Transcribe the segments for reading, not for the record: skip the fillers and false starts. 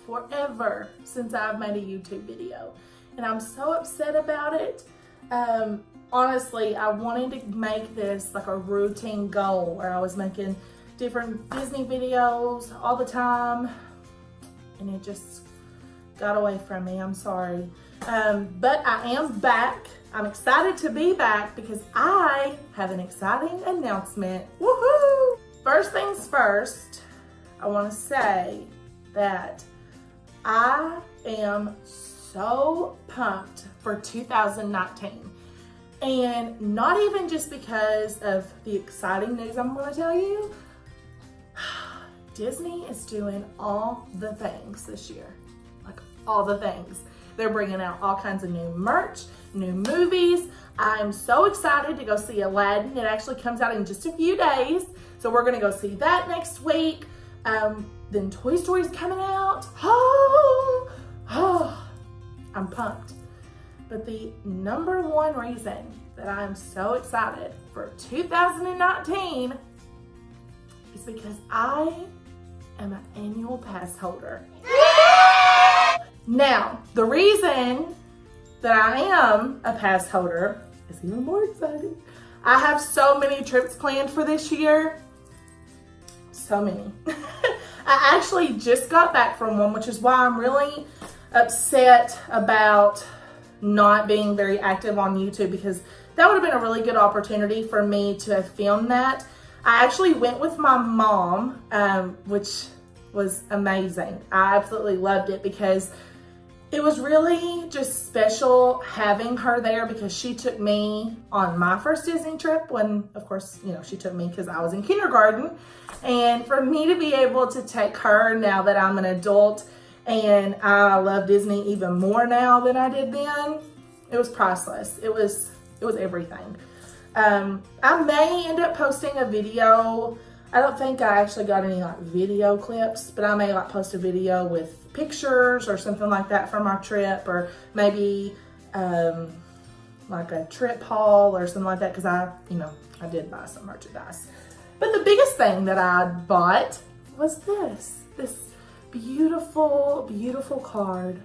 forever since I've made a YouTube video. And I'm so upset about it. Honestly, I wanted to make this like a routine goal where I was making different Disney videos all the time. And it just got away from me, I'm sorry. But I am back. I'm excited to be back because I have an exciting announcement. Woohoo! First things first, I want to say that I am so pumped for 2019. And not even just because of the exciting news I'm going to tell you. Disney is doing all the things this year. Like all the things. They're bringing out all kinds of new merch, new movies. I'm so excited to go see Aladdin. It actually comes out in just a few days. So we're going to go see that next week. Then Toy Story's coming out. I'm pumped. But the number one reason that I'm so excited for 2019 is because I am an annual pass holder. Now, the reason that I am a pass holder is even more exciting. I have so many trips planned for this year. So many. I actually just got back from one, which is why I'm really upset about not being very active on YouTube, because that would have been a really good opportunity for me to have filmed that. I actually went with my mom, which was amazing. I absolutely loved it because it was really just special having her there, because she took me on my first Disney trip when, of course, you know, she took me because I was in kindergarten. And for me to be able to take her now that I'm an adult and I love Disney even more now than I did then, it was priceless. It was everything. I may end up posting a video. I don't think I actually got any like video clips, but I may like post a video with pictures or something like that from our trip, or maybe like a trip haul or something like that, because I did buy some merchandise. But the biggest thing that I bought was this beautiful, beautiful card.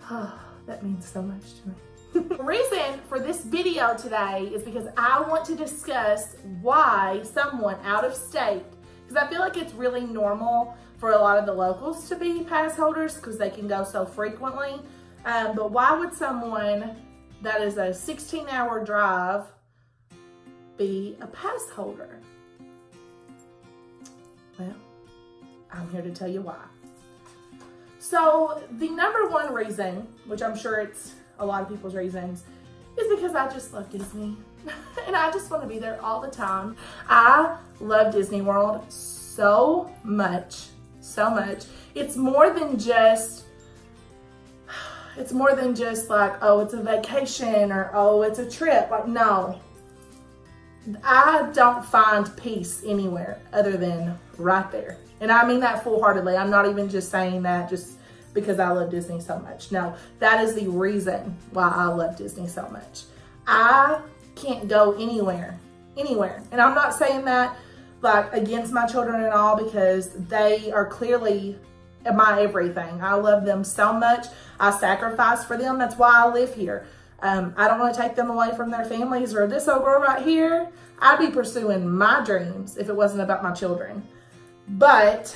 That means so much to me. The reason for this video today is because I want to discuss why someone out of state, because I feel like it's really normal for a lot of the locals to be pass holders because they can go so frequently. But why would someone that is a 16-hour drive be a pass holder? Well, I'm here to tell you why. So the number one reason, which I'm sure it's a lot of people's reasons, is because I just love Disney. And I just want to be there all the time. I love Disney World so much, so much. It's more than just like, oh, it's a vacation, or oh, it's a trip. Like, no. I don't find peace anywhere other than right there. And I mean that full-heartedly. I'm not even just saying that just because I love Disney so much. No, that is the reason why I love Disney so much. I can't go anywhere. And I'm not saying that like against my children and all, because they are clearly my everything. I love them so much. I sacrifice for them. That's why I live here. I don't want to take them away from their families, or this old girl right here. I'd be pursuing my dreams if it wasn't about my children. But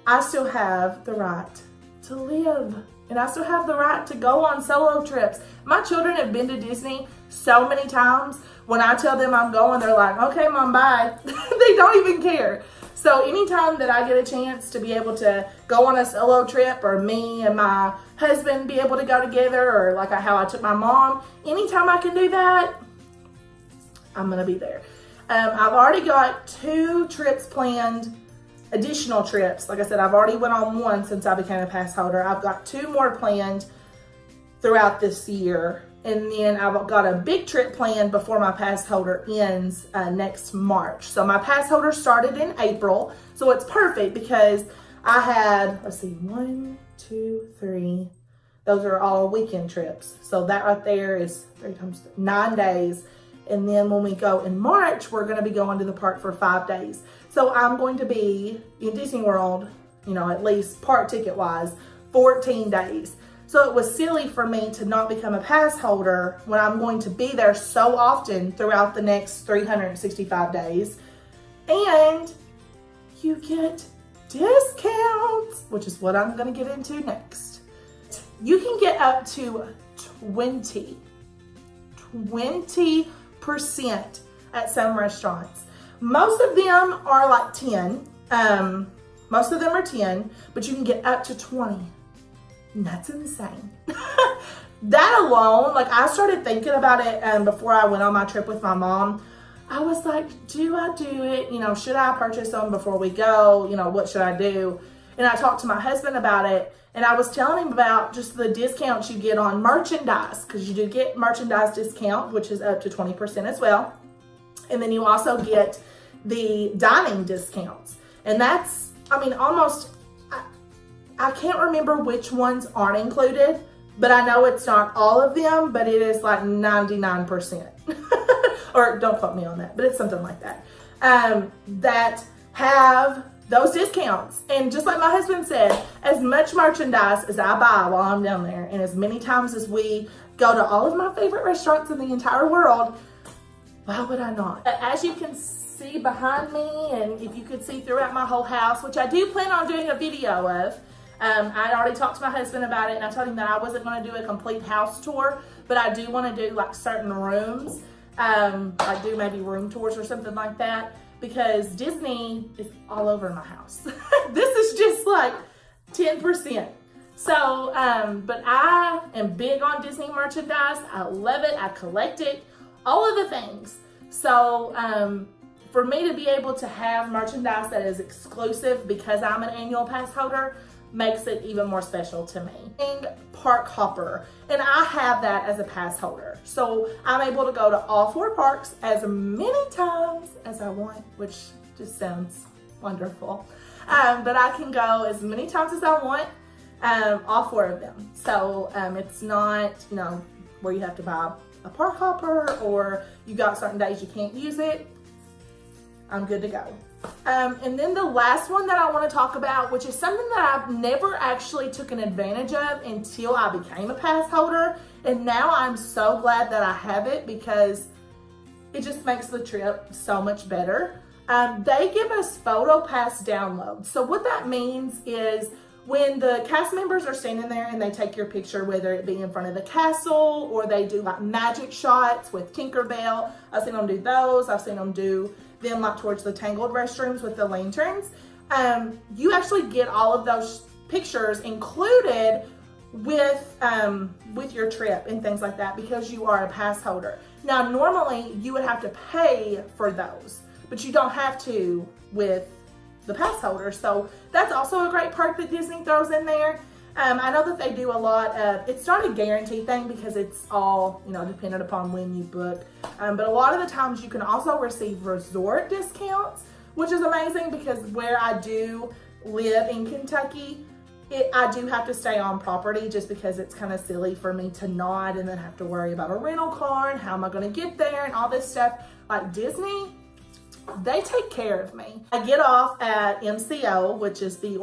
I still have the right to live, and I still have the right to go on solo trips. My children have been to Disney so many times. When I tell them I'm going, they're like, okay, Mom, bye. They don't even care. So anytime that I get a chance to be able to go on a solo trip, or me and my husband be able to go together, or like how I took my mom, anytime I can do that, I'm gonna be there. I've already got 2 trips planned, additional trips. Like I said, I've already went on one since I became a pass holder. I've got 2 more planned throughout this year. And then I've got a big trip planned before my pass holder ends next March. So my pass holder started in April. So it's perfect because I had, let's see, 1, 2, 3. Those are all weekend trips. So that right there is 3 times 9 days. And then when we go in March, we're going to be going to the park for 5 days. So I'm going to be in Disney World, you know, at least park ticket wise, 14 days. So it was silly for me to not become a pass holder when I'm going to be there so often throughout the next 365 days. And you get discounts, which is what I'm going to get into next. You can get up to 20% at some restaurants. Most of them are like 10. Most of them are 10, but you can get up to 20. And that's insane. That alone, like I started thinking about it before I went on my trip with my mom. I was like, do I do it? You know, should I purchase them before we go? You know, what should I do? And I talked to my husband about it, and I was telling him about just the discounts you get on merchandise, because you do get merchandise discount, which is up to 20% as well. And then you also get the dining discounts. And that's, I mean, almost, I can't remember which ones aren't included, but I know it's not all of them, but it is like 99%. Or don't quote me on that, but it's something like that. That have those discounts. And just like my husband said, as much merchandise as I buy while I'm down there, and as many times as we go to all of my favorite restaurants in the entire world, why would I not? As you can see behind me, and if you could see throughout my whole house, which I do plan on doing a video of, I'd already talked to my husband about it, and I told him that I wasn't going to do a complete house tour, but I do want to do like certain rooms. I do maybe room tours or something like that, because Disney is all over my house. This is just like 10%. So, but I am big on Disney merchandise. I love it. I collect it, all of the things. So, for me to be able to have merchandise that is exclusive because I'm an annual pass holder makes it even more special to me. And park hopper, and I have that as a pass holder. So I'm able to go to all 4 parks as many times as I want, which just sounds wonderful. But I can go as many times as I want, all 4 of them. So it's not, you know, where you have to buy a park hopper or you got certain days you can't use it. I'm good to go. And then the last one that I want to talk about, which is something that I've never actually took an advantage of until I became a pass holder. And now I'm so glad that I have it because it just makes the trip so much better. They give us photo pass downloads. So what that means is when the cast members are standing there and they take your picture, whether it be in front of the castle or they do like magic shots with Tinkerbell. I've seen them do those. I've seen them do them like towards the Tangled restrooms with the lanterns. You actually get all of those pictures included with your trip and things like that because you are a pass holder. Now, normally you would have to pay for those, but you don't have to with the pass holder. So that's also a great perk that Disney throws in there. I know that they do a lot of, it's not a guarantee thing because it's all, you know, dependent upon when you book. But a lot of the times you can also receive resort discounts, which is amazing because where I do live in Kentucky, I do have to stay on property just because it's kind of silly for me to not and then have to worry about a rental car and how am I going to get there and all this stuff. Like Disney, they take care of me. I get off at MCO, which is the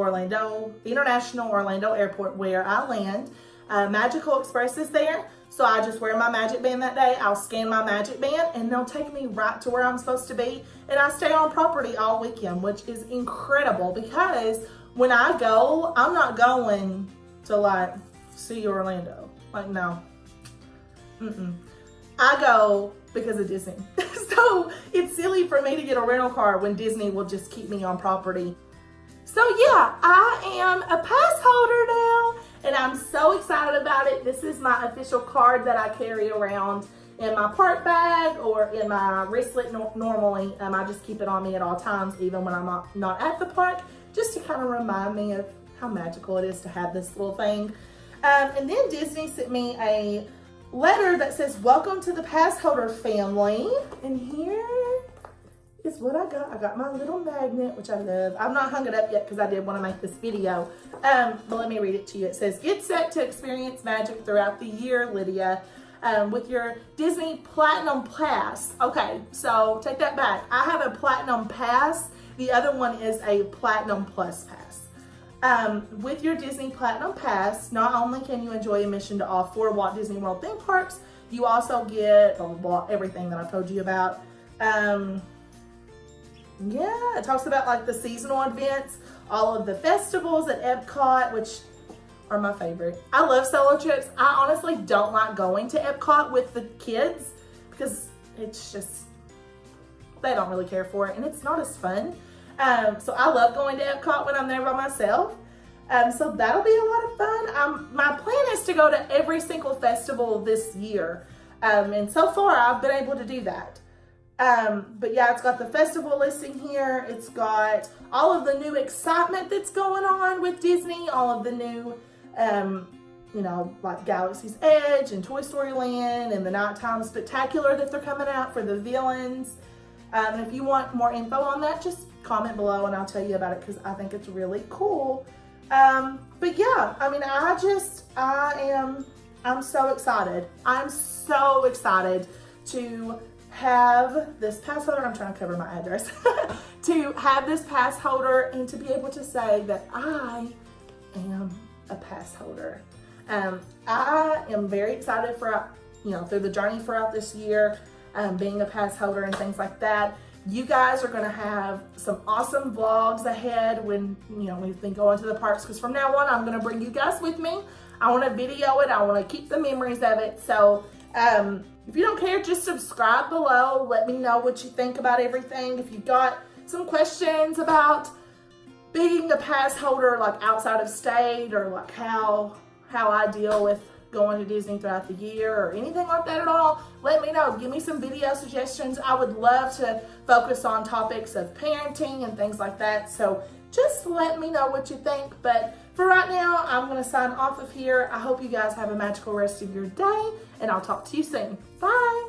International Orlando Airport where I land. Magical Express is there. So I just wear my magic band that day. I'll scan my magic band and they'll take me right to where I'm supposed to be. And I stay on property all weekend, which is incredible because when I go, I'm not going to like see Orlando. Like, no. I go because of Disney. So it's silly for me to get a rental car when Disney will just keep me on property. So yeah, I am a pass holder now and I'm so excited about it. This is my official card that I carry around in my park bag or in my wristlet normally. I just keep it on me at all times, even when I'm not at the park, just to kind of remind me of how magical it is to have this little thing. And then Disney sent me a letter that says, welcome to the pass holder family. And here is what I got. I got my little magnet, which I love. I've not hung it up yet because I did want to make this video. But let me read it to you. It says, get set to experience magic throughout the year, Lydia. with your Disney Platinum Pass. Okay, so take that back. I have a Platinum Pass. The other one is a Platinum Plus Pass. With your Disney Platinum Pass, not only can you enjoy admission to all 4 Walt Disney World theme parks, you also get blah, blah, blah, everything that I told you about. Yeah, it talks about like the seasonal events, all of the festivals at Epcot, which are my favorite. I love solo trips. I honestly don't like going to Epcot with the kids because it's just, they don't really care for it and it's not as fun. So I love going to Epcot when I'm there by myself. So that'll be a lot of fun. My plan is to go to every single festival this year. And so far I've been able to do that. But yeah, it's got the festival listing here. It's got all of the new excitement that's going on with Disney, all of the new, you know, like Galaxy's Edge and Toy Story Land and the Nighttime Spectacular that they're coming out for the villains. And if you want more info on that, just comment below and I'll tell you about it because I think it's really cool. But yeah, I mean, I'm so excited. I'm so excited to have this pass holder. I'm trying to cover my address. To have this pass holder and to be able to say that I am a pass holder. I am very excited for, you know, through the journey throughout this year, being a pass holder and things like that. You guys are gonna have some awesome vlogs ahead when, you know, we've been going to the parks, because from now on, I'm gonna bring you guys with me. I wanna video it, I wanna keep the memories of it. So, if you don't care, just subscribe below. Let me know what you think about everything. If you've got some questions about being a pass holder, like outside of state, or like how I deal with going to Disney throughout the year or anything like that at all, let me know. Give me some video suggestions. I would love to focus on topics of parenting and things like that. So just let me know what you think. But for right now, I'm going to sign off of here. I hope you guys have a magical rest of your day, and I'll talk to you soon. Bye.